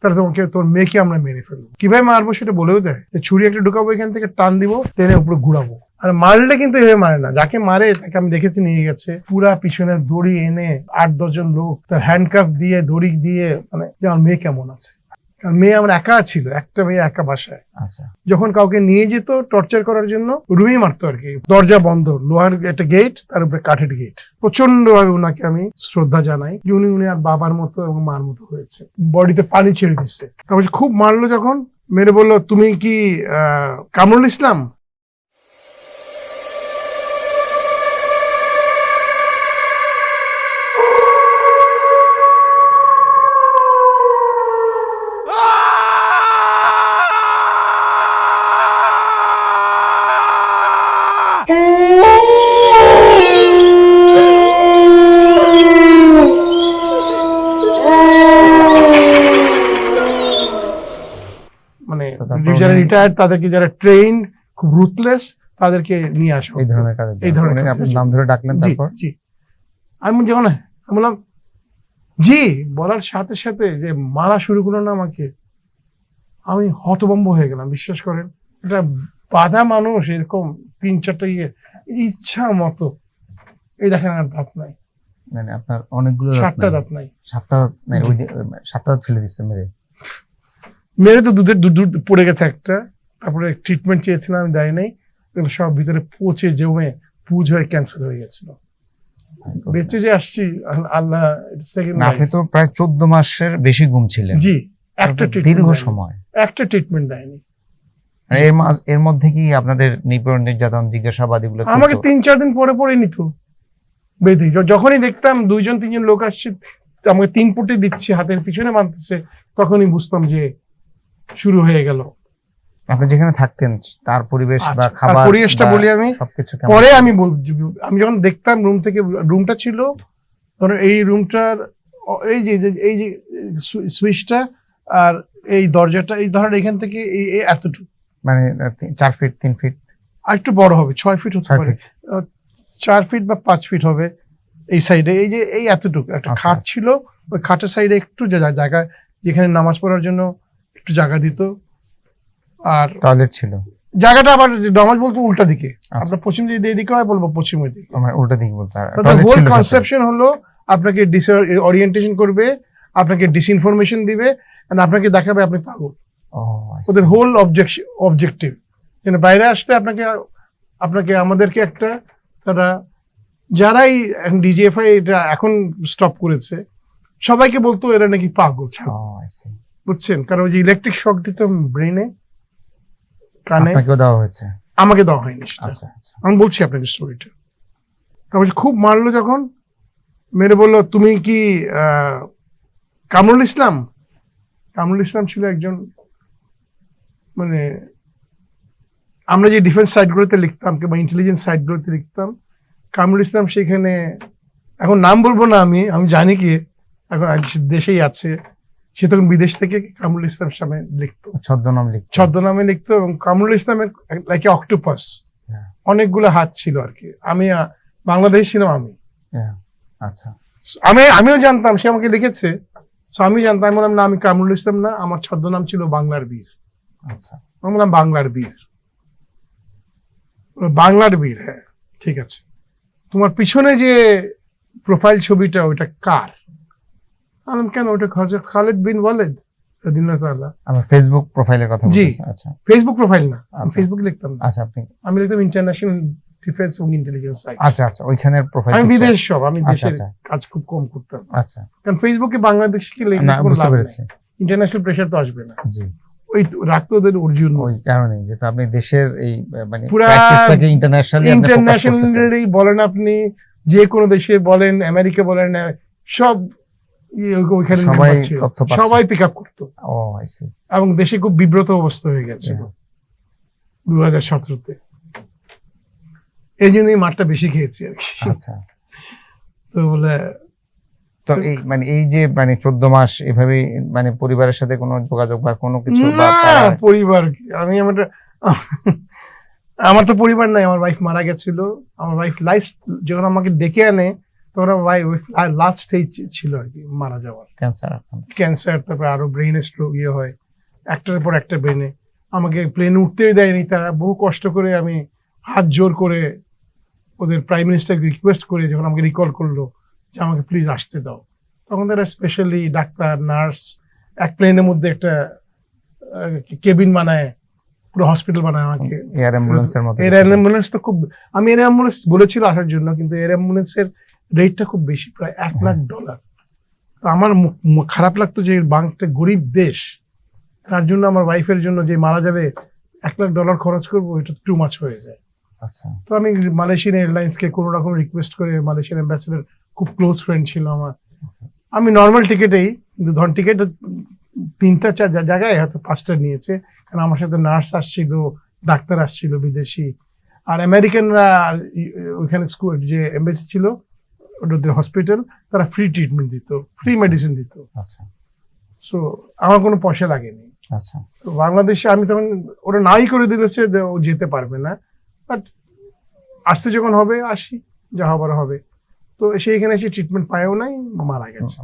তাহলে তোর মেয়েকে আমরা মেরে ফেলবো। কিভাবে মারবো সেটা বলেও দেয়, ছুরি একটা ঢুকাবো, এখান থেকে টান দিব, টেনে উপরে ঘুরাবো। আর মারলে কিন্তু এভাবে মারে না, যাকে মারে তাকে আমি দেখেছি নিয়ে গেছে পুরা পিছনে দড়ি এনে 8-10 জন লোক তার হ্যান্ডকাফ দিয়ে দড়ি দিয়ে, মানে আমার মেয়ে কেমন আছে। কারণ মেয়ে আমার একা ছিল, একটা মেয়ে একা বাসায়। আচ্ছা, যখন কাউকে নিয়ে যেত টর্চার করার জন্য রুমই মারতো আর কি, দরজা বন্ধ, লোহার একটা গেট, তার উপরে কাঠের গেট। প্রচন্ড ভাবে ওনাকে আমি শ্রদ্ধা জানাই, উনি আর বাবার মতো এবং মার মতো হয়েছে। বডিতে পানি ছেড়ে দিচ্ছে। তারপর খুব মারলো, যখন মেরে বললো তুমি কি কামরুল ইসলাম? মানে যারা রিটায়ার্ড, তাদেরকে যারা ট্রেন খুব রুথলেস, তাদেরকে নিয়ে আসো এই ধরনের কাজ। এই ধরনের আপনার নাম ধরে ডাকলেন, তারপর জি আমি যখন আমি বললাম জি বলার সাথে সাথে যে মারা শুরু করলো না আমাকে, আমি হতভম্ব হয়ে গেলাম। বিশ্বাস করেন, এটা বাধা মানুষ এরকম 3-4টা ইচ্ছা মতো। এই দেখেন আর দাঁত নাই, মানে আপনার অনেকগুলো 7টা দাঁত নাই। 7টা দাঁত নাই, ওই 7টা দাঁত ফেলে দিচ্ছে মেরে তো দুধ পড়ে গেছে একটা। তারপরে ট্রিটমেন্ট চেয়েছিলাম, আমি দেয় নাই, এগুলো সব ভিতরে পচে জমে পুজ হয়ে ক্যান্সার হয়ে গেছিল। বেঁচে যে আসছি আল্লাহ। আপনি তো প্রায় 14 মাসের বেশি ঘুমছিলেন। জি, একটা দীর্ঘ সময় একটা ট্রিটমেন্ট দেয়নি। এর মধ্যে কি আপনাদের নিপীড়ন, নির্যাতন, জিজ্ঞাসাবাদ এগুলো? আমাকে 3-4 দিন পরে নিত বেঁধে। যখনই দেখতাম 2-3 জন লোক আসছে, আমাকে 3 পুটি দিচ্ছে, হাতের পিছনে বাঁধতেছে, তখনই বুঝতাম যে শুরু হয়ে গেল। আপনি যেখানে থাকতেন তার পরিবেশ বা খাবার, পরিবেশটা বলি আমি সবকিছু পরে। আমি যখন দেখতাম রুম থেকে, রুমটা ছিল ধরেন এই রুমটার এই যে সুইচটা আর এই দরজাটা, এই ধরেন এখান থেকে এই এতটুকু, মানে 4 ফিট 3 ফিট, আর একটু বড় হবে, 6 ফিট হতে পারে, 4 ফিট বা 5 ফিট হবে। এই সাইডে এই যে এই এতটুকু একটা খাট ছিল, ওই খাটের সাইডে একটু জায়গা, যেখানে নামাজ পড়ার জন্য একটু জায়গা দিত। আর টয়লেট ছিল। জায়গাটা আবার নামাজ বলতে উল্টা দিকে, আপনার পশ্চিম দিকে হয়, বলবো পশ্চিমের দিকে, উল্টা দিকে বলতে। হোল কনসেপশন হলো আপনাকে ওরিয়েন্টেশন করবে, আপনাকে ডিসইনফরমেশন দিবে, আপনাকে দেখাবে আপনি পাগল। ওদের হোল অবজেক্টিভ। বাইরে আসতে আপনাকে আমাদেরকে একটা, তারা যারাই ডিজিএফআই এটা এখন স্টপ করেছে, সবাইকে বলতো এরা নাকি পাগল, বুঝছেন? কারণ ওই যে ইলেকট্রিক শক দিত ব্রেনে, কানে। আমাকে দেওয়া হয়নি। আমি বলছি আপনাকে স্টোরিটা। তারপর খুব মারলো, যখন মেরে বললো তুমি কি কামরুল ইসলাম? কামরুল ইসলাম ছিল একজন, মানে আমরা যে ডিফেন্স সাইটগুলোতে লিখতাম কিংবা ইন্টেলিজেন্স সাইটগুলোতে লিখতাম, কামরুল ইসলাম সেখানে, এখন নাম বলবো না, আমি জানি কি এখন দেশেই আছে, সে তখন বিদেশ থেকে কামরুল ইসলাম সামনে লিখতো, ছদ্মনামে লিখতো। এবং কামরুল ইসলামের লাইক অক্টোপাস, অনেকগুলো হাত ছিল আর কি। আমি বাংলাদেশ ছিলাম, আমিও জানতাম, সে আমাকে লিখেছে, আমি জানতাম। বললাম না, আমি কামরুল ইসলাম না, আমার ছদ্মনাম ছিল বাংলার বীর। আমি বললাম বাংলার বীর, বাংলার বীর, হ্যাঁ ঠিক আছে। তোমার পিছনে যে প্রোফাইল ছবিটা, ওইটা কার? আমি কেন, ওটা খালিদ বিন ওয়ালিদ রাদিয়াল্লাহু তাআলা। আমার ফেসবুক প্রোফাইলের কথা বলছেন? আচ্ছা, ফেসবুক প্রোফাইল না, আমি ফেসবুক লিখতাম না। আচ্ছা, আমি লিখতাম ইন্টারন্যাশনাল ডিফেন্স এবং ইন্টেলিজেন্স সাইট। আচ্ছা, ওইখানের প্রোফাইল। আমি বিদেশ সব, আমি দেশের কাজ খুব কম করতাম। আচ্ছা, কারণ ফেসবুকে বাংলাদেশকে লিখলে ইন্টারন্যাশনাল প্রেসার তো আসবে না। জি, ওই রাখতো ওদের অর্জুন, ওই কারণে যেটা আপনি দেশের এই মানে ক্রাইসিসটাকে ইন্টারন্যাশনালি বলেন, আপনি যে কোনো দেশে বলেন, আমেরিকা বলেন, সব ওইখানে সবাই পিক আপ করতো। এবং দেশে খুব বিব্রত অবস্থা হয়ে গেছিল 2017-তে। এই জন্যই মাঠটা বেশি খেয়েছি আর কি। আচ্ছা, তো বলে তো এই মানে এই যে মানে 14 মাস এভাবে মানে পরিবারের সাথে কোনো যোগাযোগ বা কোনো কিছু? পরিবার, আমার তো পরিবার নাই। আমার ওয়াইফ মারা গেছিল। আমার ওয়াইফ লাইফ যখন আমাকে ডেকে আনে, তোরা ভাই ওই লাস্ট স্টেজ ছিল আর কি মারা যাওয়ার, ক্যান্সার, তারপরে আরো ব্রেনে স্ট্রোক হয়, একটার পর একটা ব্রেনে। আমাকে প্লেনে উঠতেই দেয়নি তারা, বহু কষ্ট করে আমি হাত জোর করে ওদের প্রাইম মিনিস্টারকে রিকোয়েস্ট করে যখন আমাকে রিকল করলো যে আমাকে প্লিজ আসতে দাও, তখন তারা স্পেশালি ডাক্তার, নার্স এক প্লেনের মধ্যে একটা কেবিন বানায়, পুরো হসপিটাল বানায় আমাকে। এয়ার অ্যাম্বুলেন্সের মতো। এয়ার অ্যাম্বুলেন্স তো খুব, আমি এয়ার অ্যাম্বুলেন্স বলেছিল আসার জন্য, কিন্তু এয়ার অ্যাম্বুলেন্সের রেটটা খুব বেশি, প্রায় $1,00,000। তো আমার খারাপ লাগতো যে বাংলাদেশ গরিব দেশ, তার জন্য আমার ওয়াইফের জন্য যে মারা যাবে $1,00,000 খরচ করবো, এটা টু মাচ হয়ে যায়। আচ্ছা। তো আমি মালয়েশিয়ান এয়ারলাইন্সকে কোনো রকম রিকোয়েস্ট করে, মালয়েশিয়ান অ্যাম্বাসেডর খুব ক্লোজ ফ্রেন্ড ছিল আমার, আমি নর্মাল টিকেটেই, কিন্তু ধন টিকেট 3-4 জায়গায় হয়তো 5টা নিয়েছে, কারণ আমার সাথে নার্স আসছিল, ডাক্তার আসছিল বিদেশি, আর আমেরিকানরা ওইখানে স্কুল যে এমবেসি ছিল ওদের হসপিটাল, তারা ফ্রি ট্রিটমেন্ট দিত, ফ্রি মেডিসিন দিত। আচ্ছা। সো আমার কোনো পয়সা লাগেনি। আচ্ছা। তো বাংলাদেশে আমি তখন, ওরা নাই করে দিয়েছে যে ও যেতে পারবে না, বাট আসতে যখন হবে আসি, যা হবার হবে। তো সেইখানে এসে ট্রিটমেন্ট পায়ও নাই, মারা গেছে।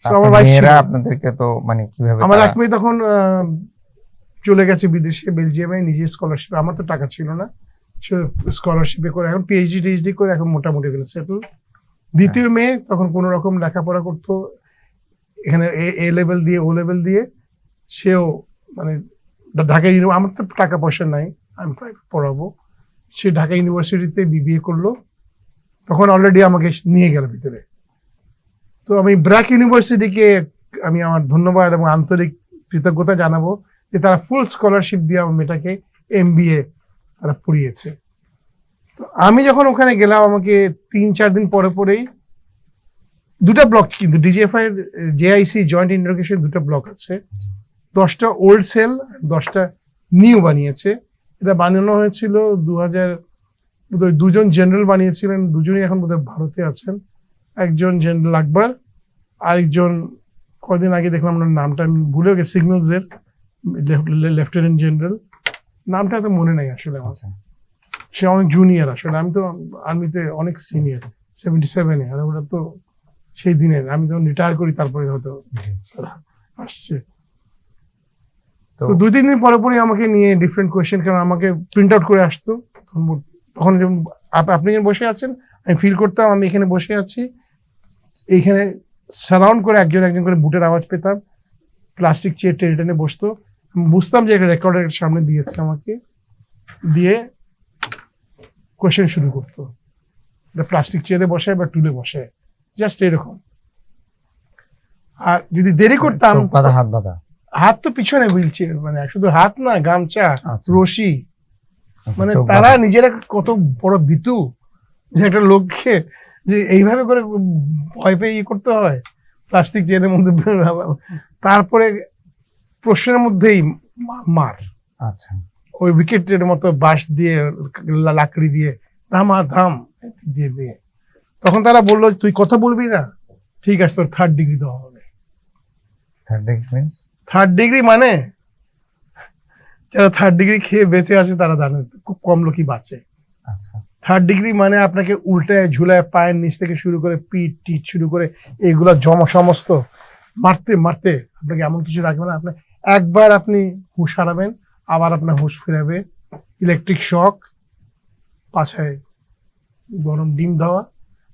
So আমার wife ছিল। আপনাদেরকে তো মানে কিভাবে, আমার এক মেয়ে তখন চলে গেছে বিদেশে, বেলজিয়ামে, নিজে স্কলারশিপ, আমার তো টাকা ছিল না, সে স্কলারশিপে করে এখন পিএইচডি করে এখন মোটামুটি ওখানে সেটেল। দ্বিতীয় মেয়ে তখন কোন রকম লেখাপড়া করতো এখানে, এ লেভেল দিয়ে, ও লেভেল দিয়ে, সেও মানে ঢাকা ইউনিভার্সিটি, আমার তো টাকা পয়সা নাই, আমি প্রাইভেট পড়াবো, সে ঢাকা ইউনিভার্সিটিতে বিবিএ করলো, তখন অলরেডি আমাকে নিয়ে গেল ভিতরে। তো আমি ব্র্যাক ইউনিভার্সিটিকে আমি আমার ধন্যবাদ এবং আন্তরিক কৃতজ্ঞতা জানাবো যে তারা ফুল স্কলারশিপ দিয়ে আমার মেয়েটাকে MBA তারা পড়িয়েছে। তো আমি যখন ওখানে গেলাম, আমাকে 3-4 দিন পরে পরেই 2টা ব্লক, কিন্তু DGFI এর JIC জয়েন্ট ইন্টারোগেশন 2টা ব্লক আছে, 10টা ওল্ড সেল, 10টা নিউ বানিয়েছে। এটা বানানো হয়েছিল 2জন জেনারেল বানিয়েছিলেন, দুজনই এখন বোধহয় ভারতে আছেন, একজন জেনারেল আকবর, আরেকজন কদিন আগে দেখলাম নামটা আমি ভুলে গেছি, সিগন্যালস এর লেফটেন্যান্ট জেনারেল, নামটা তো মনে নাই আসলে আমার। সে অনেক জুনিয়র, আসলে আমি তো আর্মিতে অনেক সিনিয়র, 77-এ, আর ওরা তো সেই দিনের, আমি যখন রিটায়ার করি তারপরে হয়তো আসছে। তো 2-3 দিন পরে পরে আমাকে নিয়ে ডিফারেন্ট কোয়েশ্চেন, কারণ আমাকে প্রিন্ট আউট করে আসতো, তখন আপনি যেন বসে আছেন, আমি ফিল করতাম আমি এখানে বসে আছি, এইখানে সারাউন্ড করে একজন একজন করে বুটের আওয়াজ পেতাম, প্লাস্টিক চেয়ার টেনে টেনে বসতো, বুঝতাম যে একটা রেকর্ডের সামনে দিয়েছে আমাকে, দিয়ে কোয়েশ্চেন শুরু করতো, প্লাস্টিক চেয়ারে বসে বা টুলে বসে, জাস্ট এরকম। আর যদি দেরি করতাম, হাত তো পিছনে হুইল চেয়ার, মানে শুধু হাত না, গামছা, রশি, মানে তারা নিজেরা কত বড় ভীতু যে একটা লোককে যে এইভাবে করে ভয় পেয়ে করতে হয় প্লাস্টিক চেয়ারের মধ্যে। তারপরে প্রশ্নের মধ্যেই মার, আচ্ছা, ওই উইকেটের মতো বাঁশ দিয়ে, লাকড়ি দিয়ে ধামা ধাম দিয়ে দিয়ে, তখন তারা বললো তুই কথা বলবি না, ঠিক আছে তোর 3rd ডিগ্রি দেওয়া হবে। 3rd ডিগ্রি মানে যারা 3rd ডিগ্রি খেয়ে বেঁচে আছে তারা জানে, খুব কম লোকই বাঁচে। 3rd ডিগ্রি মানে আপনাকে উল্টায় ঝুলায় পায়ের নিচ থেকে শুরু করে পিঠ টিট শুরু করে এগুলো সমস্ত মারতে মারতে আপনাকে এমন কিছু রাখবে না, আপনি একবার আপনি হুঁশ হারাবেন, আবার আপনার হুঁশ ফিরাবে, ইলেকট্রিক শক, পাছায় গরম ডিম দেওয়া,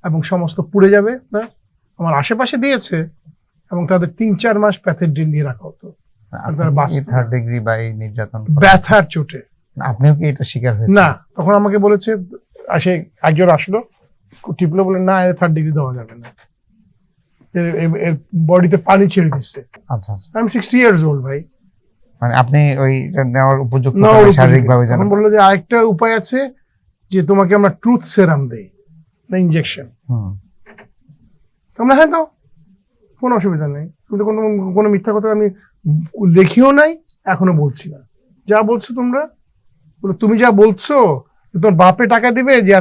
এবং সমস্ত পুড়ে যাবে না। আমার আশেপাশে দিয়েছে, এবং তাদের 3-4 মাস প্যাথেড্রিন দিয়ে রাখা হতো। ব্যথার চোটে আপনিও কি এটা শিকার হয়েছেন? না, তখন আমাকে বলেছে, একজন আসলো টিপলো, বলে না, 3rd ডিগ্রি দেওয়া যাবে না, এর বডিতে পানি ছেড়ে দিচ্ছে। আচ্ছা, আমি 60 ইয়ার্স ওল্ড ভাই, মানে আপনি ওই নেওয়ার উপযুক্ত শারীরিকভাবে জানেন। তখন বললো যে আরেকটা উপায় আছে, যে তোমাকে আমরা ট্রুথ সেরাম দেই না, ইনজেকশন। তোমরা হ্যাঁ দাও, কোনো অসুবিধা নেই, কিন্তু কোনো মিথ্যা কথা আমি লেখিও নাই, এখনো বলছি না। যা বলছো তোমরা, তুমি যা বলছো তোমার বাপে টাকা দিবে যে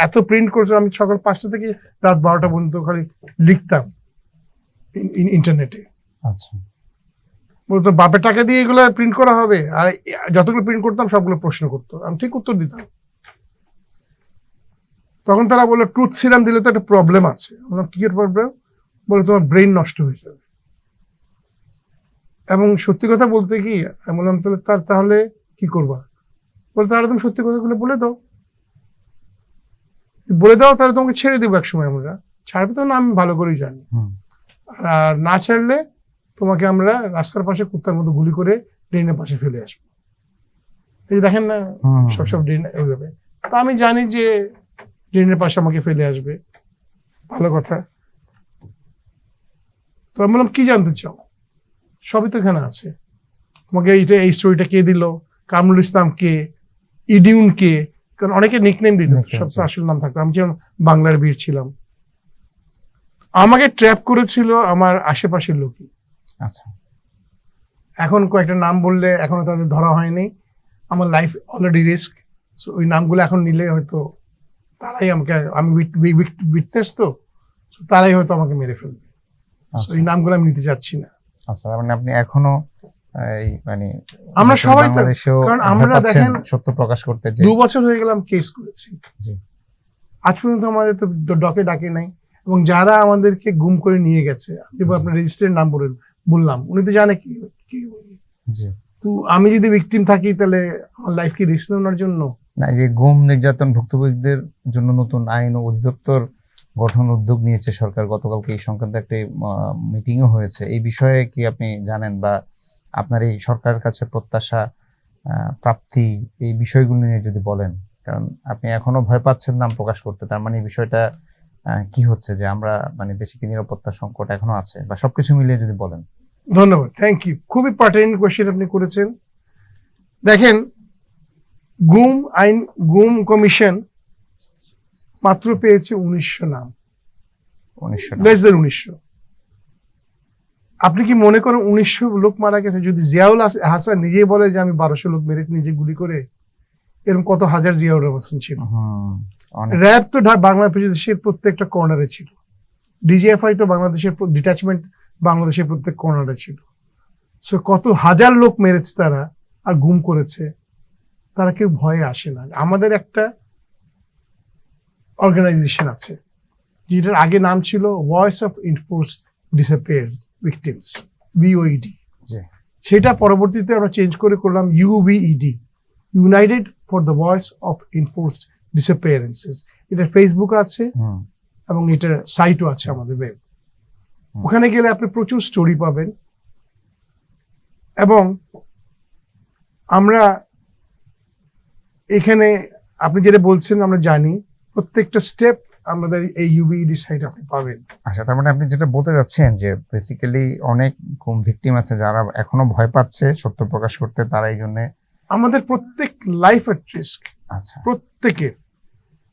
এত প্রিন্ট করছো, আমি সকাল 5টা থেকে রাত 12টা পর্যন্ত খালি লিখতাম ইন্টারনেটে। আচ্ছা, বলতো বাপের টাকা দিয়ে এগুলো প্রিন্ট করা হবে, আর যতগুলো প্রিন্ট করতাম সবগুলো প্রশ্ন করতো, আমি ঠিক উত্তর দিতাম। তখন তারা বললো ট্রুথ সিরাম দিলে তো একটা প্রবলেম আছে। বললাম কি এর প্রবলেম? বলে তোমার ব্রেন নষ্ট হয়ে যাবে। এবং সত্যি কথা বলতে কি আমি বললাম তাহলে কি করবা? বলে তাহলে তুমি সত্যি কথাগুলো বলে দাও, তাহলে তোমাকে ছেড়ে দেবো একসময়। আমরা ছাড়বে তো না, আমি ভালো করেই জানি। আর না ছাড়লে তোমাকে আমরা রাস্তার পাশে কুত্তার মতো গুলি করে ড্রেনের পাশে ফেলে আসবো। এই দেখেন না সব ড্রেন ওইভাবে। তা আমি জানি যে ড্রেনের পাশে আমাকে ফেলে আসবে, ভালো কথা। তো আমি বললাম কি জানতে চাও? সবই তো এখানে আছে। তোমাকে এই স্টোরিটা কে দিল, কামরুল ইসলাম কে, ইডিউন কে, কারণ অনেকে নিকনেম দিল, সব তো আসল নাম থাকতো। আমি যেমন বাংলার বীর ছিলাম। আমাকে ট্র্যাপ করেছিল আমার আশেপাশের লোকই। আচ্ছা, এখন কয়েকটা নাম বললে এখনো তাদের ধরা হয়নি। আমার লাইফ অলরেডি রিস্ক। ওই নামগুলো এখন নিলে হয়তো তারাই আমাকে, আমি উইটনেস তো, তারাই হয়তো আমাকে মেরে ফেলবে। এই নামগুলো আমি নিতে চাচ্ছি না। আচ্ছা, মানে আপনি এখনো মানে আমরা সবাই তো, কারণ আমরা দেখেন সত্য প্রকাশ করতে 2 বছর হয়ে গেলাম কেস করেছি, আজ পর্যন্ত আমাদের তো ডকে ডাকে নাই। এবং যারা আমাদেরকে গুম করে নিয়ে গেছে, আপনার রেজিস্ট্রের নাম বললাম, উনি তো জানে কি। তো আমি যদি ভিকটিম থাকি তাহলে আমার লাইফ কি রিস্ক নেওয়ার জন্য না? যে গুম নির্যাতন ভুক্তভোগীদের জন্য নতুন আইন ও অধিদপ্তর গঠন উদ্যোগ নিয়েছে সরকার। গতকালকে এই সংক্রান্ত একটা মিটিংও হয়েছে। এই বিষয়ে কি আপনি জানেন, বা আপনার এই সরকারের কাছে প্রত্যাশা, প্রাপ্তি, এই বিষয়গুলো নিয়ে যদি বলেন। কারণ আপনি এখনো ভয় পাচ্ছেন নাম প্রকাশ করতে, তার মানে এই বিষয়টা কি হচ্ছে যে আমরা মানে দেশে কি নিরাপত্তা সংকট এখনো আছে, বা সবকিছু মিলিয়ে যদি বলেন। ধন্যবাদ, থ্যাংক ইউ। খুবই পার্টিনেন্ট কোয়েশ্চেন আপনি করেছেন। দেখেন, গুম কমিশন মাত্র পেয়েছে 1900 নাম, 1900। আপনি কি মনে করেন 1900 লোক মারা গেছে? যদি জিয়াউল হাসান নিজেই বলে যে আমি 1200 লোক মেরেছি নিজে গুলি করে, এরকম কত হাজার জিয়াউল হাসান ছিল? র্যাব তো বাংলাদেশের প্রত্যেকটা কর্নারে ছিল, ডিজিএফআই তো বাংলাদেশের ডিটাচমেন্ট বাংলাদেশের প্রত্যেক কর্নারে ছিল। সো কত হাজার লোক মেরেছে তারা আর গুম করেছে, তারা কেউ ভয়ে আসে না। আমাদের একটা অর্গানাইজেশন আছে যেটার আগে নাম ছিল voice of enforced disappeared victims, VOED। সেটা পরবর্তীতে আমরা চেঞ্জ করে করলাম UVED, United for the voice of enforced ডিসঅ্যাপিয়ারেন্সেস। এটা ফেসবুক আছে এবং এটার সাইটও আছে আমাদের ওয়েব। ওখানে গেলে আপনি প্রচুর স্টোরি পাবেন। এবং আমরা এখানে আপনি যেটা বলছেন আমরা জানি, প্রত্যেকটা স্টেপ আমাদের এই UVED সাইট আপনি পাবেন। আচ্ছা, তার মানে আপনি যেটা বলতে যাচ্ছেন যে বেসিক্যালি অনেক গুম ভিকটিম আছে যারা এখনো ভয় পাচ্ছে সত্য প্রকাশ করতে, তারা এই জন্য আমাদের প্রত্যেক লাইফ এট রিস্ক। আচ্ছা, প্রত্যেকের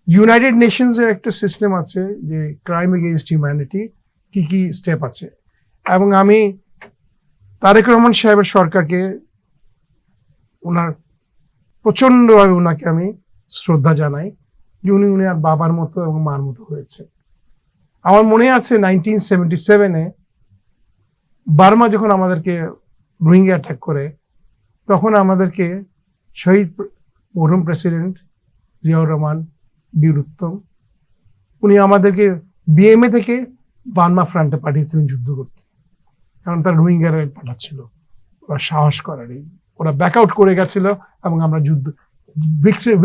ইউনাইটেড নেশনস এর একটা সিস্টেম আছে যে ক্রাইম এগেইনস্ট হিউম্যানিটি কি কি স্টেপ আছে। এবং আমি তারেক রহমান সাহেবের সরকারকে, ওনার প্রচন্ডভাবে ওনাকে আমি শ্রদ্ধা জানাই যে উনি আর বাবার মতো এবং মার মতো হয়েছে। আমার মনে আছে 1977-এ বার্মা যখন আমাদেরকে রোহিঙ্গা অ্যাটাক করে, তখন আমাদেরকে শহীদ মরহুম প্রেসিডেন্ট জিয়াউর রহমান বীর উত্তম, উনি আমাদেরকে BMA থেকে বার্মা ফ্রন্টে পাঠিয়েছিলেন যুদ্ধ করতে, কারণ তারা রোহিঙ্গারা পাঠাচ্ছিল। ওরা সাহস করেনি, ওরা ব্যাকআউট করে গেছিল এবং আমরা যুদ্ধ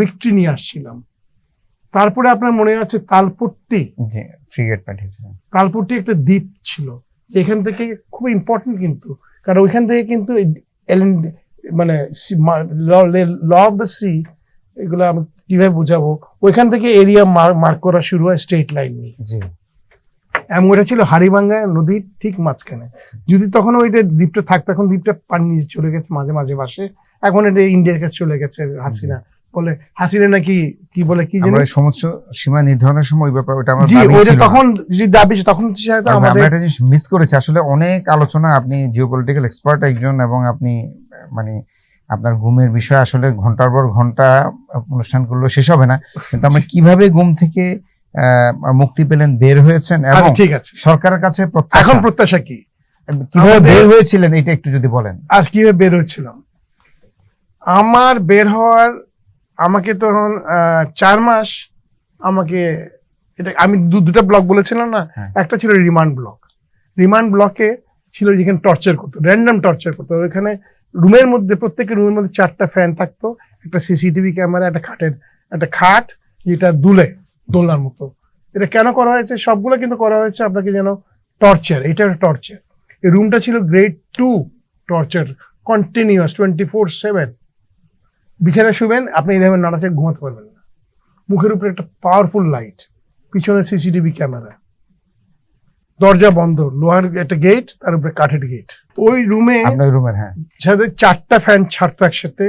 ভিক্টরি নিয়ে আসছিলাম। তারপরে আপনার মনে আছে তালপট্টি ফ্রিগেট পাঠিয়েছিলেন। তালপট্টি একটা দ্বীপ ছিল, এখান থেকে খুব ইম্পর্টেন্ট কিন্তু, কারণ ওইখান থেকে কিন্তু মানে ল অফ দ্য সি, এগুলো আমি কিভাবে বুঝাবো, ওইখান থেকে এরিয়া মার্ক করা শুরু হয় স্ট্রেট লাইন নিয়ে। এবং ওটা ছিল হাড়িভাঙ্গা নদীর ঠিক মাঝখানে। যদি তখন ওইটা দ্বীপটা থাকতো, এখন দ্বীপটা পানি নিচে চলে গেছে, মাঝে মাঝে বাসে, এখন এটা ইন্ডিয়ার কাছে চলে গেছে। হাসিনা নাকি কি বলে, কি জানি সমস্ত সীমা নির্ধারণের সময় ওই ব্যাপার, ওটা আমরা তখন যদি দাবি, তখন আমরা একটা জিনিস মিস করেছি। আসলে অনেক আলোচনা, আপনি জিওপলিটিক্যাল এক্সপার্ট একজন, এবং আপনি মানে আপনার গুমের বিষয় আসলে ঘন্টার পর ঘন্টা অনুষ্ঠান করলেও শেষ হবে না। কিন্তু আমরা কিভাবে গুম থেকে মুক্তি পেলেন, বের হয়েছেন, এবং ঠিক আছে সরকারের কাছে এখন প্রত্যাশা কি, কিভাবে বের হয়েছিলেন, এটা একটু যদি বলেন। আজ কিভাবে বের হয়েছিলাম, আমার বের হওয়ার, আমাকে তখন 4 মাস আমাকে এটা আমি দুটা ব্লক বলেছিলাম না, হ্যাঁ। একটা ছিল রিমান্ড ব্লক। রিমান্ড ব্লকে ছিল যেখানে টর্চার করতো, র্যান্ডম টর্চার করতো। ওখানে রুমের মধ্যে, প্রত্যেকের রুমের মধ্যে 4টা ফ্যান থাকতো, একটা সিসিটিভি ক্যামেরা, একটা খাট যেটা দোলনার মতো। এটা কেন করা হয়েছে? সবগুলো কিন্তু করা হয়েছে আপনাকে যেন টর্চার, এটা একটা টর্চার। এই রুমটা ছিল গ্রেড 2 টর্চার, কন্টিনিউয়াস 24/7। বিছানায় শুবেন, আপনি এইভাবে নাড়াচাড়া ঘুমাতে পারবেন না। মুখের উপরে একটা পাওয়ারফুল লাইট, পিছনে সিসিটিভি ক্যামেরা, দরজা বন্ধ, লোহার একটা গেট, তার উপরে কাঠের গেট। ওই রুমে আপনার রুমের, হ্যাঁ, সাথে 4টা ফ্যান ছাড়তো একসাথে,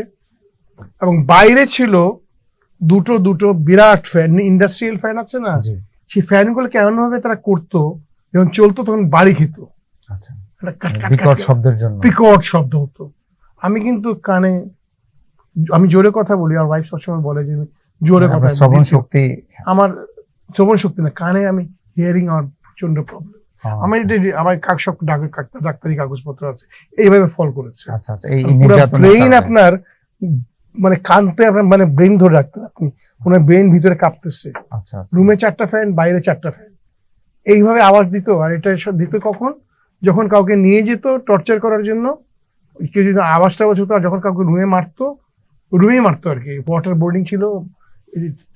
এবং বাইরে ছিল দুটো বিরাট ফ্যান, ইন্ডাস্ট্রিয়াল ফ্যান আছে না, জি, সেই ফ্যানগুলো কেমন ভাবে তারা করতো, যখন চলতো তখন বাড়ি খেত, আচ্ছা, একটা কাট কাট বিকট শব্দের জন্য। বিকট শব্দ হতো। আমি কিন্তু কানে, আমি জোরে কথা বলি, আর ওয়াইফ সবসময় বলে যে আমি জোরে কথা আপনার শ্রবণ শক্তি, আমার শ্রবণ শক্তি না, কানে আমি হিয়ারিং আমার প্রচন্ড প্রবলেম। আমার এটা আমার সব ডাক্তারি কাগজপত্র আছে, এইভাবে ফল করেছে। আচ্ছা আচ্ছা, এই পুরো নির্যাতনের ব্রেইন কারণে। আপনার মানে কানতে, আপনার মানে ব্রেন ধরে রাখতেন আপনি, ওনার ব্রেন ভিতরে কাঁপতেছে। আচ্ছা আচ্ছা, রুমে 4টা ফ্যান, বাইরে 4টা ফ্যান, এইভাবে আওয়াজ দিত। আর এটা সব দিত কখন? যখন কাউকে নিয়ে যেত টর্চার করার জন্য, কেউ যদি আওয়াজ টাওয়াজ হতো, আর যখন কাউকে রুমেই মারতো আর কি। ওয়াটার বোর্ডিং ছিল,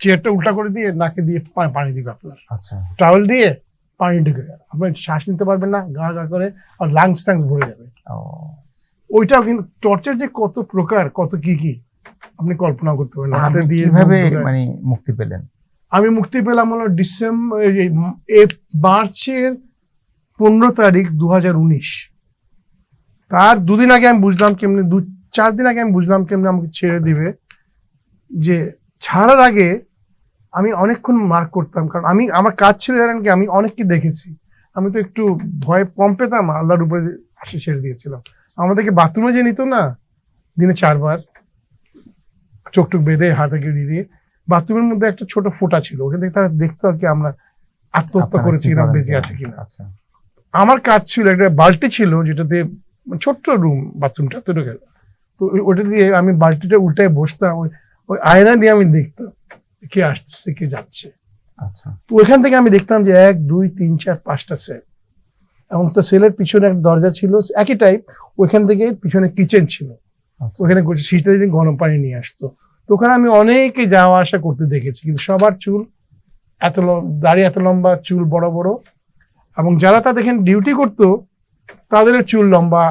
চেয়ারটা উল্টা করে দিয়ে নাকে দিয়ে পানি দিবে আপনার, আচ্ছা, টাওয়েল দিয়ে পানি ঢুকে যাবে, আপনি শ্বাস নিতে পারবেন না, গা গা করে, আর লাংস টাংস ভরে যাবে। ও, ওইটাও কিন্তু টর্চার যে কত প্রকার, কত কি আপনি কল্পনা করতে পারেন না। হাতে আপনি দিয়ে কিভাবে মুখ ঢোকায়। মানে মুক্তি পেলেন? আমি মুক্তি পেলাম হলো মার্চের 15 তারিখ 2019। তার 2 দিন আগে আমি বুঝলাম কেমনে, 4 দিন আগে আমি বুঝলাম কেমনে আমাকে ছেড়ে দিবে। যে ছাড়ার আগে আমি অনেকক্ষণ মার্ক করতাম, কারণ আমার কাজ ছিল জানেন কি, আমি অনেককে দেখেছি, আমি তো একটু ভয় কম পেতাম, আল্লাহর উপরে আসে ছেড়ে দিয়েছিলাম। আমাদেরকে বাথরুমে যে নিত না, দিনে 4 বার চোখ টুক বেঁধে হাতে গিয়ে দিয়ে, বাথরুমের মধ্যে একটা ছোট ফোঁটা ছিল, ওখান থেকে তারা দেখতো আর কি আমরা আত্মহত্যা আপনারা করেছি কি কিনা, করেন? বেঁচে আছে কিনা। আচ্ছা, আমার কাজ ছিল, একটা বালতি ছিল যেটাতে, ছোট্ট রুম বাথরুমটা তো ঢোকে, তো ওটা দিয়ে আমি বালতিটা উল্টায় বসতাম, ওই আয়না দিয়ে আমি দেখতাম কে আসছে কে যাচ্ছে। আচ্ছা, তো ওইখান থেকে আমি দেখতাম যে 1 2 3 4 5টা সেল, এবং তো সেলের পিছনে একটা দরজা ছিল একই টাইপ, ওইখান থেকে পিছনে কিচেন ছিল, আচ্ছা, ওখানে শীতের দিন গরম পানি নিয়ে আসতো। তো ওখানে আমি অনেকে যাওয়া আসা করতে দেখেছি, কিন্তু সবার চুল দাড়ি এত লম্বা, চুল বড় বড়, এবং যারা তাদের এখানে ডিউটি করতো তাদের চুল লম্বা।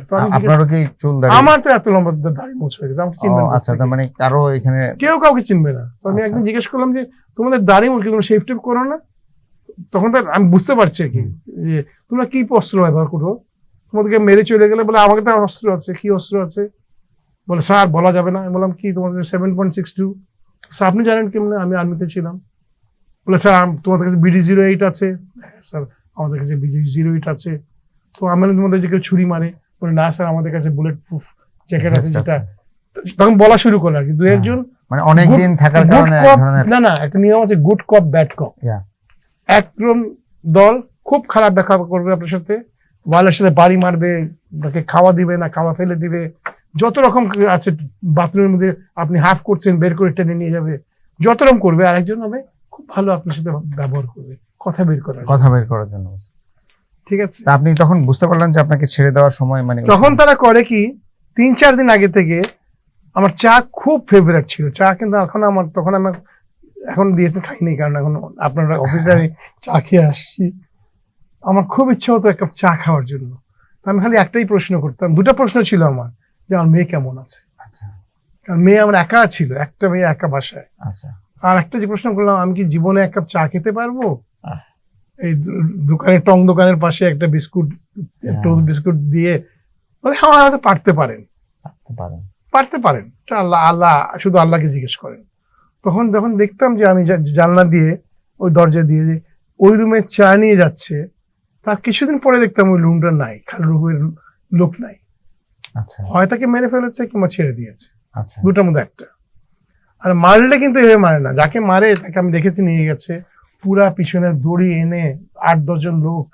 তো আমি আপনারও কি চুল দাড়ি? আমার তো এত লম্বা দাড়ি মোছ হয়ে গেছে, আমাকে চিনবে ও, আচ্ছা, তার মানে কারো এখানে কেউ কাউকে চিনবে না। তো আমি আচ্ছা। একদিন জিজ্ঞেস করলাম যে তোমাদের দাড়ি মোছ, তোমরা শেভ টেপ করো না? তখন তো আমি বুঝতে পারছি আর কি, যে তোমরা কি অস্ত্র ব্যবহার করো, তোমাদেরকে মেরে চলে গেলে বলে আমাকে তো অস্ত্র আছে। কি অস্ত্র আছে? বলে স্যার বলা যাবে না। আমি বললাম কি, তোমাদের 7.62। স্যার আপনি জানেন কেমনে? আমি আর্মিতে ছিলাম। বলে স্যার তোমাদের কাছে BD-08 আছে? হ্যাঁ স্যার আমাদের কাছে BD-08 আছে। তো আমার তোমাদের যে কেউ ছুরি মারে? বলে না স্যার আমাদের কাছে বুলেট প্রুফ জ্যাকেট আছে, যেটা তখন বলা শুরু করলো আর কি, 2-1 মানে অনেকদিন থাকার কারণে এক ধরনের, না একটা নিয়ম আছে, গুড কপ ব্যাড কপ। Yeah. একজন দল খুব খারাপ দেখা করবে আপনার সাথে, ওয়ালের সাথে বাড়ি মারবে, তাকে খাওয়া দিবে না, খাওয়া ফেলে দিবে, যত রকম আছে, বাথরুমের মধ্যে আপনি হাফ করছেন বের করে টেনে নিয়ে যাবে, যত রকম করবে। আরেকজন হবে খুব ভালো আপনার সাথে ব্যবহার করবে, কথা বের করার জন্য। ঠিক আছে। তা আপনি তখন বুঝতে পারলেন যে আপনাকে ছেড়ে দেওয়ার সময়, মানে তখন তারা করে কি, 3-4 দিন আগে থেকে আমার চা খুব ফেভারিট ছিল। চা কিন্তু তখন আমার এখন দিয়েছেন খাইনি, কারণ এখন আপনার অফিসে আমি চা খেয়ে আসছি। আমার খুব ইচ্ছা হতো এক কাপ চা খাওয়ার জন্য। আমি খালি একটাই প্রশ্ন করতাম, 2টা প্রশ্ন ছিল আমার, যে আমার মেয়ে কেমন আছে। আচ্ছা, কারণ মেয়ে আমার একা ছিল, একটা মেয়ে একা বাসায়। আচ্ছা, আর একটা যে প্রশ্ন করলাম, আমি কি জীবনে 1 কাপ চা খেতে পারবো? আহ। এই টং দোকানের পাশে একটা বিস্কুট, টোস্ট বিস্কুট দিয়ে, হ্যাঁ হয়তো পারতে পারেন। আল্লাহ শুধু আল্লাহকে জিজ্ঞেস করেন। তখন যখন দেখতাম যে আমি জানলা দিয়ে, ওই দরজা দিয়ে যে ওই রুমে চা নিয়ে যাচ্ছে, তার কিছুদিন পরে দেখতাম ওই রুমটা নাই, খালি রুমের লোক নাই। আচ্ছা, হয় তাকে মেরে ফেলেছে কিংবা ছেড়ে দিয়েছে, আচ্ছা, 2টার মধ্যে একটা। আর মারলে কিন্তু এভাবে মারে না, যাকে মারে তাকে আমি দেখেছি নিয়ে গেছে পুরা পিছনে দড়ি এনে 8-10 জন লোক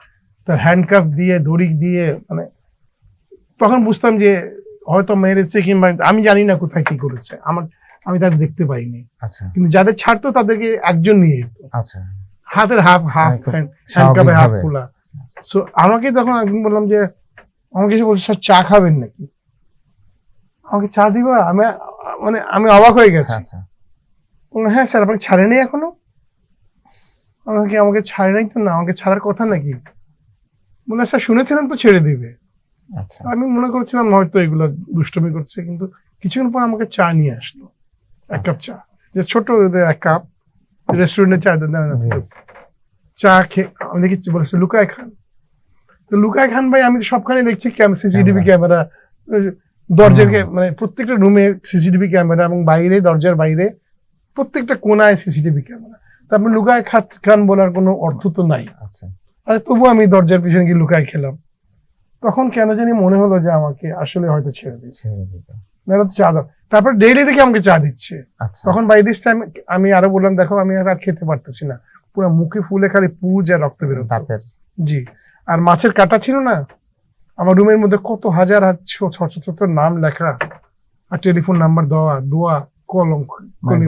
তার হ্যান্ডকাফ দিয়ে, দড়ি দিয়ে, মানে তখন বুঝতাম যে হয়তো মেরেছে, কিংবা আমি জানি না কোথায় কি করেছে। আমি তাদের দেখতে পাইনি। আচ্ছা কিন্তু যাদের ছাড়তো তাদেরকে একজন নিয়ে যেত, আচ্ছা হাতের হাফ খুব হ্যান্ডকাপে হাফ স্বাভাবিকভাবে। খোলা। সো আমাকে তখন একদিন বললাম যে, আমাকে এসে বলছে স্যার চা খাবেন নাকি, আমাকে চা দিবা? আমি অবাক হয়ে গেছি। আচ্ছা বললাম হ্যাঁ স্যার, আপনাকে ছাড়েনি এখনো? আমাকে ছাড়ে নাই তো, না আমাকে ছাড়ার কথা নাকি? বললাম স্যার শুনেছিলাম তো ছেড়ে দিবে। আচ্ছা আমি মনে করছিলাম হয়তো এগুলো দুষ্টমি করছে, কিন্তু কিছুক্ষণ পর আমাকে চা নিয়ে আসলো, এক কাপ চা, যে ছোট এক কাপ রেস্টুরেন্টে চা দেন চা খেয়ে আমি দেখি বলেছে লুকায় খান। তো লুকায় খান ভাই, আমি তো সবখানে দেখছি সিসিটিভি ক্যামেরা, দরজার মানে প্রত্যেকটা রুমে সিসিটিভি ক্যামেরা, এবং বাইরে দরজার বাইরে প্রত্যেকটা কোনায় সিসিটিভি ক্যামেরা। তারপর লুকায় খান বলার কোনো অর্থ তো নাই। আচ্ছা আর তবু আমি দরজার পিছনে গিয়ে লুকায় খেলাম। তখন কেন জানি মনে হলো যে আমাকে আসলে হয়তো ছেড়ে দিচ্ছে, নাহলে তো চা দাও। তারপর ডেইলি দেখে আমাকে চা দিচ্ছে। আচ্ছা তখন বাই দিস টাইম আমি আরো বললাম দেখো আমি আর খেতে পারতেছি না, পুরো মুখে ফুলে খালি পুজ আর রক্ত বেরোতো। দাঁতের জি, আর মাছের কাটা ছিল না, আমার রুমের মধ্যে কত হাজার ছোট নাম লেখা আর টেলিফোন নাম্বার দেওয়া, দোয়া, কলম,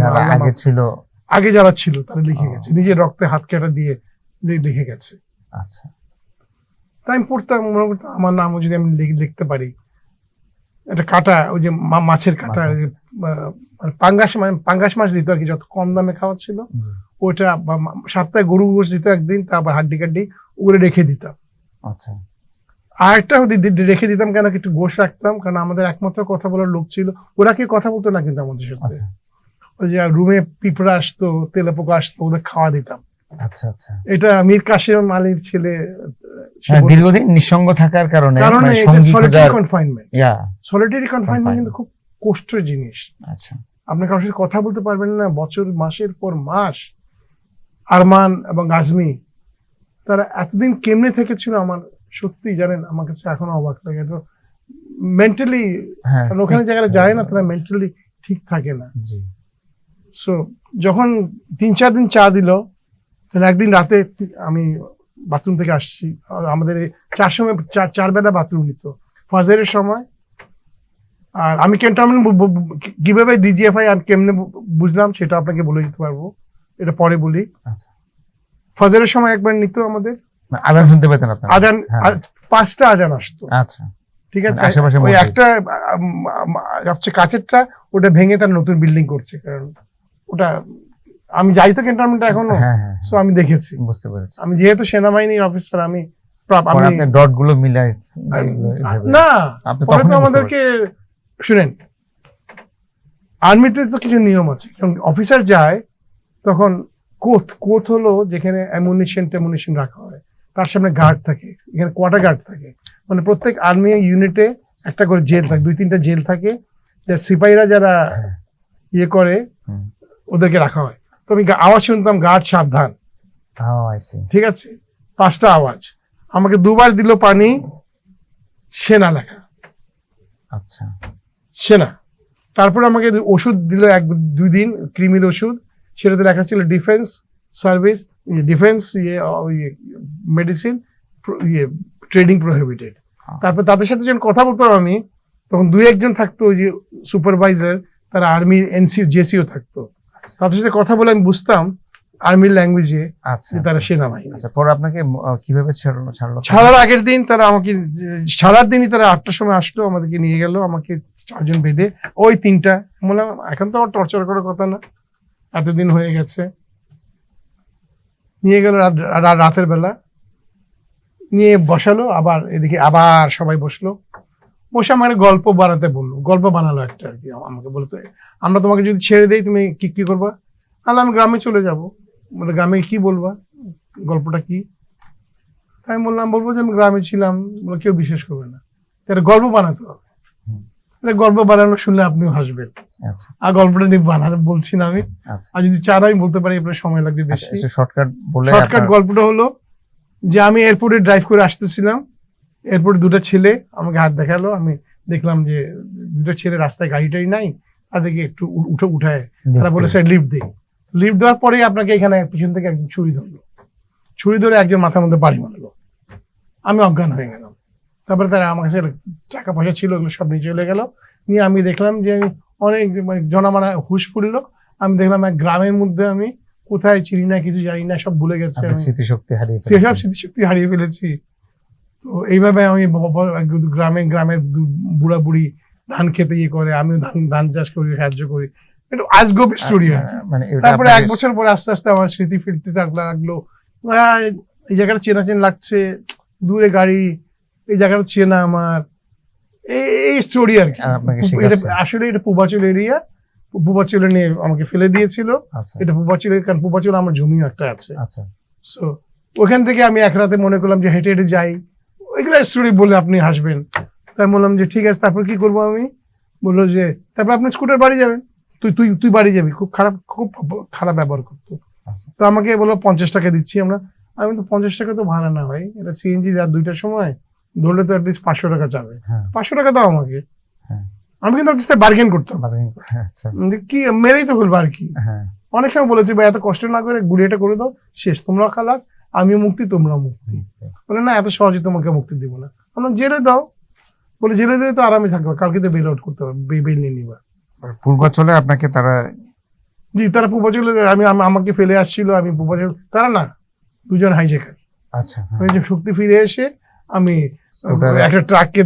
যারা আগে ছিল, আগে যারা ছিল তারা লিখে গেছে, নিজের রক্তে হাত কাটা দিয়ে লিখে গেছে। আচ্ছা তাই আমি পড়তাম, মনে করতাম আমার নামও যদি আমি লিখতে পারি। এটা কাটা, ওই যে মাছের কাটা, পাঙ্গাস মাছ দিত আর কি, যত কম দামে খাওয়া ছিল ওইটা, সপ্তাহে গরু গোশ দিত একদিন, তারপর হাড্ডি কাড্ডি ওগুলো রেখে দিতাম। আচ্ছা আর একটা রেখে দিতাম কেন, একটু গোশ রাখতাম, কারণ আমাদের একমাত্র কথা বলার লোক ছিল, ওরা কি কথা বলতো না কিন্তু আমাদের সাথে। আচ্ছা ওই যে রুমে পিঁপড়া আসতো, তেলাপোকা আসতো, ওদের খাওয়া দিতাম। আচ্ছা আচ্ছা এটা মীর কাসেম আলীর ছেলে দীর্ঘদিন নিঃসঙ্গ থাকার কারণে সলিটারি কনফাইনমেন্ট কিন্তু খুব কষ্টের জিনিস। আচ্ছা আপনি কারোর সাথে কথা বলতে পারবেন না বছর, মাসের পর মাস। আরমান এবং আজমি তারা এতদিন কেমনে থেকেছিল, আমার সত্যি জানেন আমার কাছে এখনো অবাক লাগে। তো মেন্টালি ওখানে জায়গায় যায় না, তারা মেন্টালি ঠিক থাকে না। সো যখন 3-4 দিন চা দিল, একদিন রাতে আমি বাথরুম থেকে আসছি, আমাদের 4 সময় 4 বেলা বাথরুম নিত, ফাজরের সময়। আর আমি কিভাবে ডিজিএফআই আর কেমনে বুঝলাম সেটা আপনাকে বলে দিতে পারবো, এটা পরে বলি। ফাজরের সময় একবার নিত আমাদের, আজান শুনতে পেতেন আপনারা? আজান 5টা আজান আসতো। আচ্ছা ঠিক আছে, ওই একটা সবচেয়ে কাছেরটা ওটা ভেঙে তার নতুন বিল্ডিং করছে, কারণ ওটা আমি যাই তো ক্যান্টনমেন্টে এখনো, সো আমি দেখেছি, বুঝতে পেরেছি। আমি যেহেতু সেনাবাহিনীর অফিসার, আমি আপনি ডট গুলো মিলাই না, পরে তো আমাদেরকে শুনেন, আর্মিতে তো কিছু নিয়ম আছে, অফিসার যায় তখন কোথ হলো যেখানে অ্যামুনিশন রাখা হয়, তার সামনে গার্ড থাকে, এখানে কোয়ার্টার গার্ড থাকে, মানে প্রত্যেক আর্মি ইউনিটে একটা করে জেল থাকে, 2-3টা জেল থাকে, সিপাহীরা যারা ইয়ে করে ওদেরকে রাখা হয়। তো আমি আওয়াজ শুনতাম, গার্ড সাবধান। ঠিক আছে, 5টা আওয়াজ, আমাকে 2বার দিল পানি, সেনা লেখা। আচ্ছা, সেনা। তারপরে আমাকে ওষুধ দিল 1-2 দিন, ক্রিমির ওষুধ, সেটাতে লেখা ছিল defence service, defence medicine, trading prohibited. তারপর তাদের সাথে যখন কথা বলতাম আমি, তখন 2-1 জন থাকতো, ওই যে সুপারভাইজার, তারা আর্মি জেসিও থাকতো, তাদের সাথে কথা বলে আমি বুঝতাম আর্মির ল্যাঙ্গুয়েজে তারা সেনাবাহিনী। পরে আপনাকে কিভাবে ছাড়লো? ছাড়ার আগের দিন তারা আমাকে, ছাড়ার দিনই তারা 8টার সময় আসলো, আমাদেরকে নিয়ে গেল, আমাকে 4 জন বেঁধে, ওই 3টা, বললাম এখন তো আমার টর্চার করার কথা না, এতদিন হয়ে গেছে। নিয়ে গেল রাতের বেলা, নিয়ে বসালো, আবার এদিকে আবার সবাই বসলো, বসে আমার গল্প বানাতে বললো, গল্প বানালো একটা আর কি, আমাকে বলতো আমরা তোমাকে যদি ছেড়ে দেই তুমি কি করবা? আমি গ্রামে চলে যাবো। বলে গ্রামে কি বলবা, গল্পটা কি? আমি বলবো যে আমি গ্রামে ছিলাম, বলে কেউ বিশ্বাস করবে না, তাহলে গল্প বানাতে হবে। গল্প বানানো শুনলে আপনিও হাসবেন, আর গল্পটা নিয়ে বানাতে বলছি না আমি, আর যদি চান আমি বলতে পারি, আপনার সময় লাগবে বেশি। শর্টকাট গল্পটা হলো যে আমি এয়ারপোর্টে ড্রাইভ করে আসতেছিলাম, এয়ারপোর্টে 2টা ছেলে আমাকে হাত দেখালো, আমি দেখলাম যে 2টা ছেলে রাস্তায় গাড়িটাই নাই, তাদেরকে একটু উঠায়, তারা বলে স্যার লিফট দেই। লিফট দেওয়ার পরে আপনাকে এখানে পিছন থেকে একজন ছুরি ধরে একজন মাথার মধ্যে বাড়ি মারলো, আমি অজ্ঞান হয়ে গেলাম। তারপরে তারা আমার কাছে টাকা পয়সা ছিল, ওগুলো সব নিয়ে চলে গেল। নিয়ে আমি দেখলাম যে আমি অনেক মানে জনামানা হুশ পড়লো। আমি দেখলাম এক গ্রামের মধ্যে আমি কোথায় চিনি না, কিছু জানি না, সব ভুলে গেছে, আপনার স্মৃতিশক্তি হারিয়ে সেসব ফেলেছেন। স্মৃতিশক্তি হারিয়ে ফেলেছি। তো এইভাবে আমি গ্রামের বুড়া বুড়ি ধান খেতে ইয়ে করে, আমিও ধান চাষ করি, সাহায্য করি, একটু আজগব স্টোরি আর কি। মানে এটা তারপরে এক আপনাদের- বছর পরে আস্তে আস্তে আমার স্মৃতি ফিরতে লাগলো। এই জায়গাটা চেনা চেনা লাগছে, দূরে গাড়ি, এই জায়গাটা চেনা আমার, এই স্টোরি আর কি। আর আপনাকে এটা শেখাচ্ছে। আসলে এটা পূর্বাচল এরিয়া, পূর্বাচলে নিয়ে আমাকে ফেলে দিয়েছিল। আচ্ছা এটা পূর্বাচলের, কারণ পূর্বাচল আমার জমিও একটা আছে। আচ্ছা সো ওখান থেকে আমি এক রাতে মনে করলাম যে হেঁটে হেঁটে যাই, ওইগুলো স্টোরি বলে আপনি হাসবেন। তাই বললাম যে ঠিক আছে, তারপর কি করবো আমি? বললো যে তারপর আপনি স্কুটার বাড়ি যাবেন, তুই বাড়ি যাবি। খুব খারাপ ব্যবহার করতো। আচ্ছা। তো আমাকে বললো 50 টাকা দিচ্ছি আমরা। আমি তো 50 টাকা তো ভাড়া না ভাই, এটা সিএনজি রাত 2টার সময় ধরলে তো অ্যাটলিস্ট 500 টাকা যাবে, হ্যাঁ 500 টাকা দাও আমাকে। হ্যাঁ। আমি কিন্তু বার্গেন করতাম, আচ্ছা যে কি মেরেই তো ফেলবো আর কি। হ্যাঁ অনেক সময় বলেছি ভাই এত কষ্ট না করে গুড়িয়াটা করে দাও, শেষ, তোমরা খালাস, আমিও মুক্তি, তোমরা মুক্তি। বলে না, এত সহজে তোমাকে মুক্তি দিব না। আমরা জেলে দাও। বলে জেলে দিলে তো আরামে থাকবে, কালকে তো বেল আউট করতে হবে, বেল নিয়ে নিবা। পূর্বাচলে আপনাকে তারা জি, তারা পূর্বাচলে আমাকে ফেলে আসছিল, আমি পূর্বাচল, তারা না, দুজন হাইজেকার। আচ্ছা ওই যে শক্তি ফিরে এসে আমি স্কুটারে- একটা ট্রাককে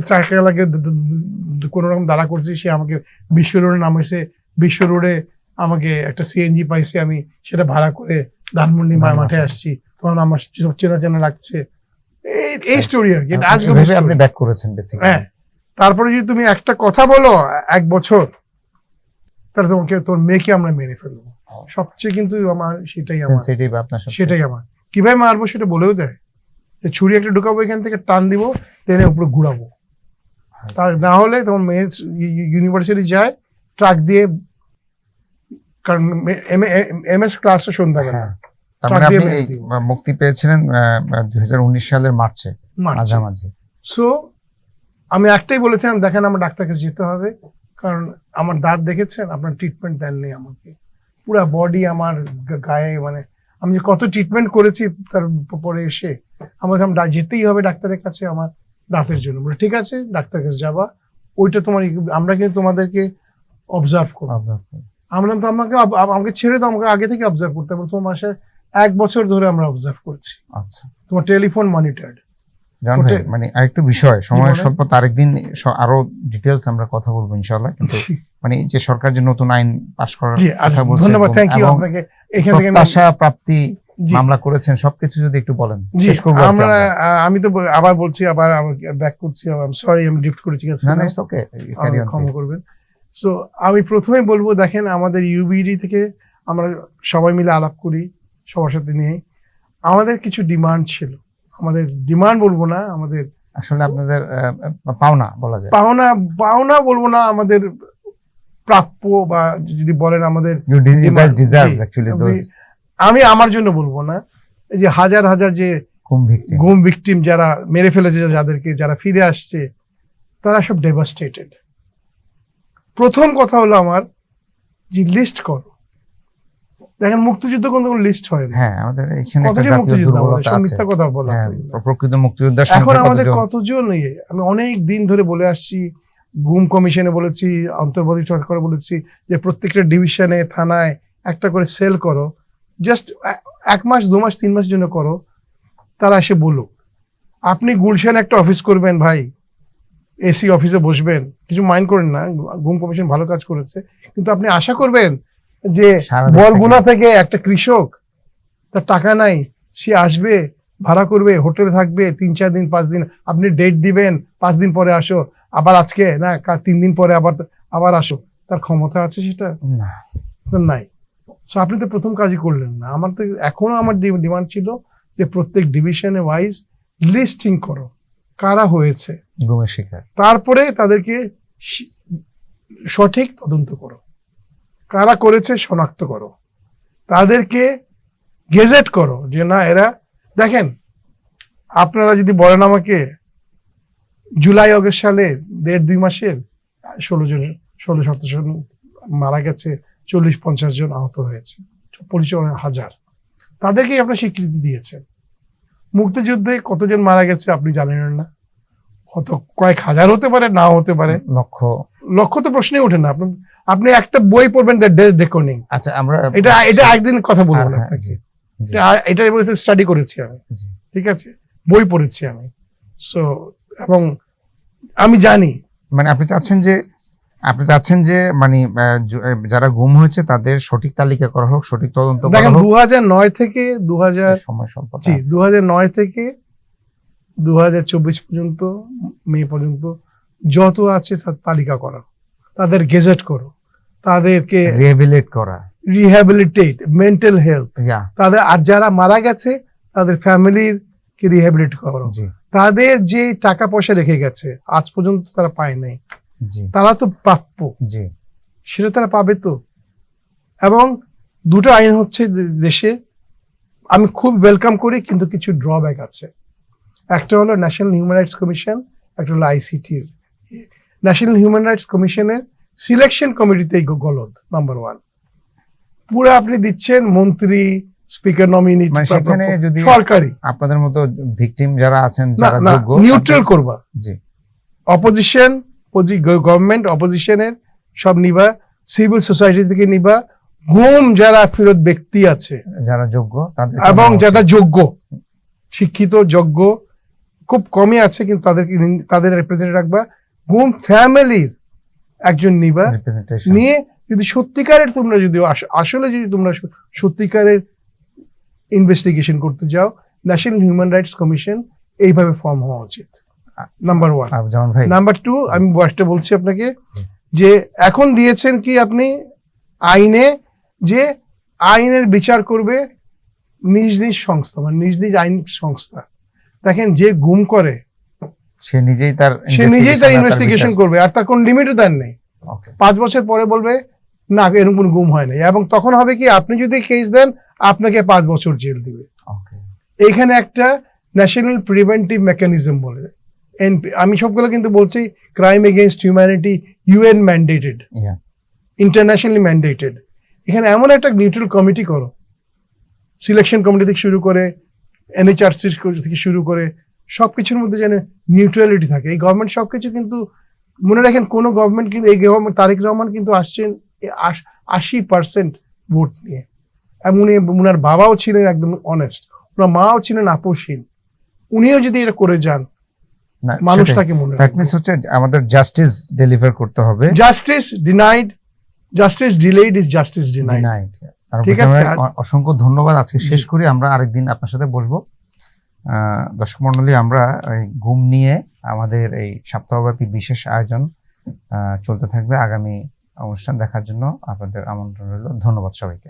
কোন রকম দাঁড়া করছি, সে আমাকে বিশ্ব রোডে নামেছে, বিশ্ব রোডে আমাকে একটা সিএনজি পাইছে, আমি সেটা ভাড়া করে ধানমন্ডি মাঠে আসছি, তখন আমার চেনা চেনা লাগছে। এই স্টোরি আর কি, এটা আজকে এভাবে আপনি ব্যাক করেছেন বেসিক্যালি। হ্যাঁ। তারপরে যদি তুমি একটা কথা বলো 1 বছর, তাহলে তোমাকে, তোর মেয়েকে আমরা মেরে ফেলবো। সবচেয়ে কিন্তু আমার সেটাই আমার, সেনসিটিভ আপনার সাথে। সেটাই আমার। কিভাবে মারবো সেটা বলেও দেয়, যে ছুরি একটা ঢুকাবো এখান থেকে, টান দিব, টেনে উপরে ঘুরাবো। তার না হলে তোমার মেয়ে ইউনিভার্সিটি যায় ট্রাক দিয়ে, কারণ এমএস ক্লাসে সন্ধ্যাবেলা, হ্যাঁ। তার মানে ট্রাক দিয়ে আপনি মেরে এই দিব। মুক্তি পেয়েছিলেন 2019 সালের মার্চে মারছে। মাঝামাঝি। সো আমি একটাই বলেছিলাম, দেখেন আমার ডাক্তারকে যেতে হবে, কারণ আমার দাঁত দেখেছেন, আপনার ট্রিটমেন্ট দেননি আমাকে, পুরা বডি আমার গায়ে, মানে আমি যে কত ট্রিটমেন্ট করেছি তার পরে এসে আমার যেতেই হবে ডাক্তারের কাছে আমার দাঁতের জন্য। বলে ঠিক আছে, ডাক্তারের কাছে যাবা, ওইটা তোমার, আমরা কিন্তু তোমাদেরকে অবজার্ভ করবো। আমরা তো আমাকে ছেড়ে দাও, আমাকে আগে থেকে অবজার্ভ করতে হবে। তোমার মাসে 1 বছর ধরে আমরা অবজার্ভ করছি, আচ্ছা তোমার টেলিফোন মনিটর্ড। জান ভাই, মানে আরেকটু বিষয়, সময় বলেন। স্বল্প, আরেকদিন আরো ডিটেলস আমরা কথা বলবো ইনশাআল্লাহ। কিন্তু মানে যে সরকার যে নতুন আইন পাশ করার জি, কথা আচ্ছা, বলছে, ধন্যবাদ, থ্যাংক ইউ এবং আপনাকে। এখান থেকে প্রত্যাশা প্রাপ্তি জি, মামলা করেছেন, সবকিছু যদি একটু বলেন, জি, শেষ করবো আর কি আমরা আমরা। আমি তো আবার বলছি, আবার ব্যাক করছি, সরি আমি ড্রিফট করেছি, না না, ইটস ওকে, ক্যারি অন। ক্ষমা করবেন। সো আমি প্রথমে বলবো, দেখেন আমাদের ইউবিডি থেকে আমরা সবাই মিলে আলাপ করি, সবার সাথে নিয়ে আমাদের কিছু ডিমান্ড ছিল। আমাদের ডিমান্ড বলবো না, আমাদের আসলে আপনাদের পাওনা বলা যায়। পাওনা বলবো না, আমাদের প্রাপ্য, বা যদি বলেন আমাদের You guys demand, deserve G, actually those আমি আমার জন্য বলবো না, এই যে হাজার হাজার যে খুব victim। গুম ভিকটিম যারা মেরে ফেলেছে, যাদেরকে, যারা ফিরে আসছে, তারা সব ডেভাস্টেটেড। প্রথম কথা হলো আমার, যে লিস্ট করো। দেখেন মুক্তিযুদ্ধ কোনো লিস্ট হয় না। হ্যাঁ, আমাদের এখানে একটা কতজন জাতীয় মুক্তিযোদ্ধা আমাদের, দুর্বলতা সব আছে। মিথ্যা কথা বলা হ্যাঁ, হয় না। প্রকৃত মুক্তিযোদ্ধার এখন সংখ্যা আমাদের কতজন? কতজন, আমি অনেক দিন ধরে বলে আসছি, গুম কমিশনে বলেছি, অন্তর্বর্তী সরকার বলেছি, যে প্রত্যেকটা ডিভিশনে, থানায় একটা করে সেল করো, জাস্ট 1 মাস 2 মাস 3 মাসের জন্য করো। তারা এসে বলুক, আপনি গুলশানে একটা অফিস করবেন ভাই, এসি অফিসে বসবেন, কিছু মাইন্ড করেন না, গুম কমিশন ভালো কাজ করেছে, কিন্তু আপনি আশা করবেন যে সারা দেশ বরগুনা থেকে একটা কৃষক, তার টাকা নাই, সে আসবে, ভাড়া করবে, হোটেলে থাকবে 3-4 দিন 5 দিন, আপনি ডেট দিবেন 5 দিন পরে আসো, আবার আজকে না 3 দিন পরে আবার আসো, তার ক্ষমতা আছে সেটা? না। তো নাই। সো আপনি তো প্রথম কাজই করলেন না। আমার তো এখনো আমার ডিমান্ড ছিল যে প্রত্যেক ডিভিশনে ওয়াইজ লিস্টিং করো, কারা হয়েছে, গুমের শিকার। তারপরে তাদেরকে সঠিক তদন্ত করো, কারা করেছে শনাক্ত করো, তাদেরকে গেজেট করো, যে না এরা, দেখেন আপনারা যদি বলেন আমাকে, জুলাই আগস্ট সালে 1.5-2 মাসের 16-17 জন মারা গেছে, 40-50 জন আহত হয়েছে, পরিচয় হাজার, তাদেরকে আপনার স্বীকৃতি দিয়েছেন। মুক্তিযুদ্ধে কতজন মারা গেছে আপনি জানেন না, কয়েক হাজার হতে পারে, নাও হতে পারে, লক্ষ। লক্ষ তো প্রশ্নই ওঠে না। আপনি একটা বই পড়বেন দ্য ডেথ রেকর্ডিং, আচ্ছা আমরা এটা একদিন কথা বলবো না হ্যাঁ, আপনাকে, জি, জি, এটা স্টাডি করেছি আমি, জি। ঠিক আছে, বই পড়েছি আমি। সো এবং আমি জানি মানে আপনি চাচ্ছেন যে মানে যারা গুম হয়েছে তাদের সঠিক তালিকা করা হোক, সঠিক তদন্ত করা দেখেন হোক। 2009 থেকে সময় স্বল্পতা জি আছে। 2009 থেকে 2024 পর্যন্ত, মে পর্যন্ত যত আছে তার তালিকা করো, তাদের গেজেট করো, তাদেরকে রিহ্যাবিলিট করা, রিহ্যাবিলিটেট, মেন্টাল হেলথ, ইয়া, তাদের আর যারা মারা গেছে তাদের ফ্যামিলির কে রিহ্যাবিলিট করো, জি, তাদের যে টাকা পয়সা রেখে গেছে আজ পর্যন্ত তারা পায় নাই, জি, তারা তো প্রাপ্য, জি, সেটা তারা পাবে তো। এবং দুটো আইন হচ্ছে দেশে, আমি খুব ওয়েলকাম করি, কিন্তু কিছু ড্রব্যাক আছে। একটা হলো ন্যাশনাল হিউম্যান রাইটস কমিশন, একটা হলো আইসিটির। ন্যাশনাল হিউম্যান রাইটস কমিশনের সিলেকশন কমিটিতে গলদ নাম্বার 1। পুরো আপনি দিচ্ছেন মন্ত্রী, স্পিকার নমিনি, মানে সেখানে যদি সরকারি আপনাদের মতো ভিকটিম যারা আছেন, না যারা না যোগ্য, নিউট্রাল করবা, জি, অপোজিশন, গভর্নমেন্ট অপোজিশনের সব নিবা, সিভিল সোসাইটি থেকে নিবা, গুম যারা ফেরত ব্যক্তি আছে যারা যোগ্য তাদের এবং যারা যোগ্য, শিক্ষিত, যোগ্য খুব কমই আছে, কিন্তু তাদের রিপ্রেজেন্ট রাখবা। গুম ফ্যামিলির একজন নিবা, রিপ্রেজেন্টেশন নিয়ে যদি সত্যিকারের তোমরা যদি আসলে যদি তোমরা সত্যিকারের ইনভেস্টিগেশন করতে যাও, ন্যাশনাল হিউম্যান রাইটস কমিশন এইভাবে ফর্ম হওয়া উচিত, নাম্বার 1। যেমন ভাই নাম্বার 2, আমি একটা বলছি আপনাকে যে এখন দিয়েছেন কি আপনি আইনে, যে আইনের বিচার করবে নিজ নিজ সংস্থা, মানে নিজ নিজ আইন সংস্থা। দেখেন যে গুম করে সে নিজেই তার ইনভেস্টিগেশন করবে, আর তার কোন লিমিটও দেন নেই। 5 বছর পরে বলবে না এরকম কোন গুম হয় নাই, এবং তখন হবে কি আপনি যদি কেস দেন আপনাকে 5 বছর জেল দিবে। এইখানে একটা ন্যাশনাল প্রিভেন্টিভ মেকানিজম বলে আমি সবগুলো কিন্তু বলছি crime against humanity, UN mandated, internationally mandated. এখানে এমন একটা নিউট্রাল কমিটি করো, সিলেকশন কমিটি থেকে শুরু করে এনএইচআরসি থেকে শুরু করে সবকিছুর মধ্যে যেন নিউট্রালিটি থাকে। এই গভর্নমেন্ট সবকিছু কিন্তু মনে রাখেন, কোন গভর্নমেন্ট কিন্তু, এই গভর্নমেন্ট তারেক রহমান কিন্তু আসছেন 80% ভোট নিয়ে, এবং উনার বাবাও ছিলেন একদম অনেস্ট, ওনার মাও ছিলেন আপোষহীন। উনিও যদি এটা করে যান মানুষ তাকে মনে রাখবে। হচ্ছে আমাদের জাস্টিস ডেলিভার করতে হবে। Justice denied, justice delayed is justice denied. ঠিক আছে, অসংখ্য ধন্যবাদ। আজকে শেষ করি, আমরা আরেকদিন আপনার সাথে বসবো। দর্শক মন্ডলী, আমরা গুম নিয়ে আমাদের এই সপ্তাহব্যাপী বিশেষ আয়োজন চলতে থাকবে। আগামী অনুষ্ঠান দেখার জন্য আপনাদের আমন্ত্রণ রইল। ধন্যবাদ সবাইকে।